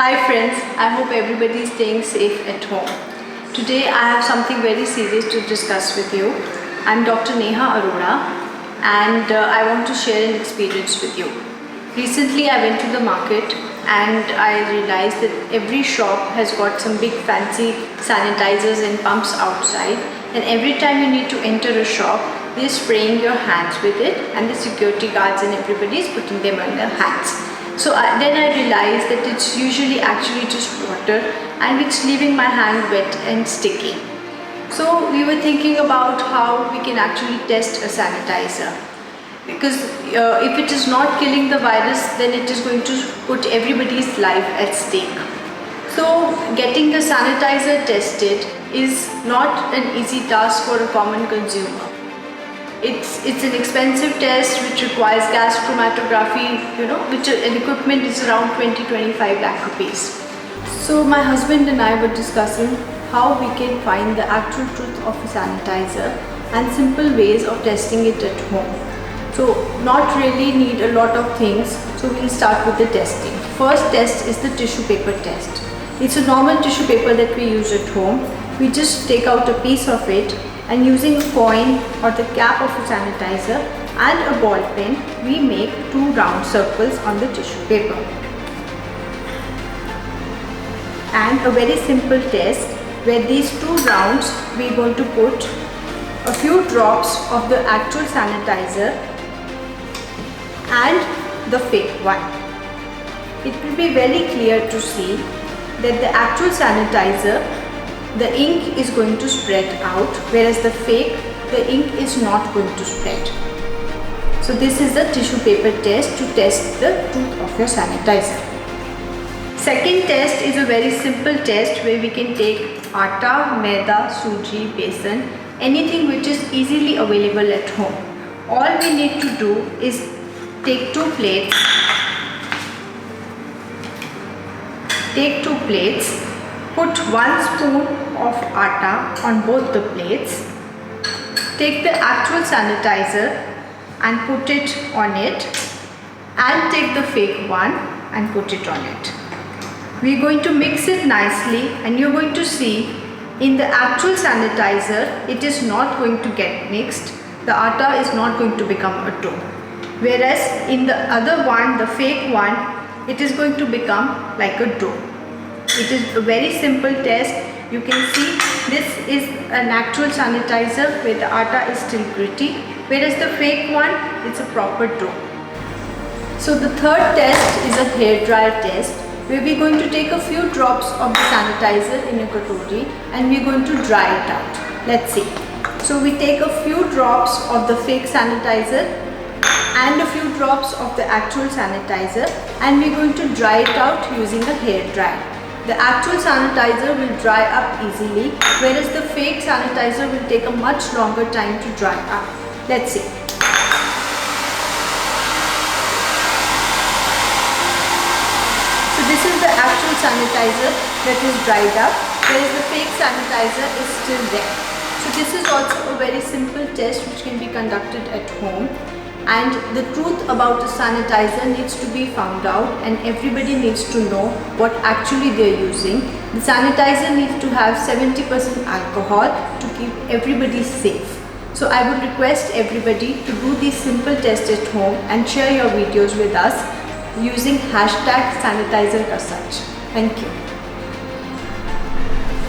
Hi friends, I hope everybody is staying safe at home. Today I have something very serious to discuss with you. I'm Dr. Neha Arora and I want to share an experience with you. Recently I went to the market and I realized that every shop has got some big fancy sanitizers and pumps outside, and every time you need to enter a shop, they're spraying your hands with it and the security guards and everybody is putting them on their hands. So then I realized that it's usually actually just water and it's leaving my hand wet and sticky. So we were thinking about how we can actually test a sanitizer, because if it is not killing the virus, then it is going to put everybody's life at stake. So getting the sanitizer tested is not an easy task for a common consumer. It's an expensive test which requires gas chromatography, which an equipment is around 20-25 lakh rupees. So my husband and I were discussing how we can find the actual truth of a sanitizer and simple ways of testing it at home. So not really need a lot of things, so we'll start with the testing. First test is the tissue paper test. It's a normal tissue paper that we use at home. We just take out a piece of it, and using a coin or the cap of a sanitizer and a ball pen, we make 2 round circles on the tissue paper. And a very simple test where these 2 rounds we're going to put a few drops of the actual sanitizer and the fake one. It will be very clear to see that the actual sanitizer, the ink is going to spread out, whereas the fake, the ink is not going to spread. So this is the tissue paper test to test the truth of your sanitizer. Second test is a very simple test where we can take atta, maida, suji, besan, anything which is easily available at home. All we need to do is take 2 plates, put 1 spoon of atta on both the plates, take the actual sanitizer and put it on it, and take the fake one and put it on it. We are going to mix it nicely, and you are going to see in the actual sanitizer it is not going to get mixed, the atta is not going to become a dough, whereas in the other one, the fake one, it is going to become like a dough. It is a very simple test. You can see this is an actual sanitizer where the atta is still gritty, whereas the fake one, it's a proper dough. So the third test is a hair dryer test where we're going to take a few drops of the sanitizer in a katori and we're going to dry it out. Let's see. So we take a few drops of the fake sanitizer and a few drops of the actual sanitizer and we're going to dry it out using a hair dryer. The actual sanitizer will dry up easily, whereas the fake sanitizer will take a much longer time to dry up. Let's see. So this is the actual sanitizer that is dried up, whereas the fake sanitizer is still there. So this is also a very simple test which can be conducted at home. And the truth about the sanitizer needs to be found out, and everybody needs to know what actually they are using. The sanitizer needs to have 70% alcohol to keep everybody safe. So I would request everybody to do these simple tests at home and share your videos with us using #SanitizerKaSach. Thank you.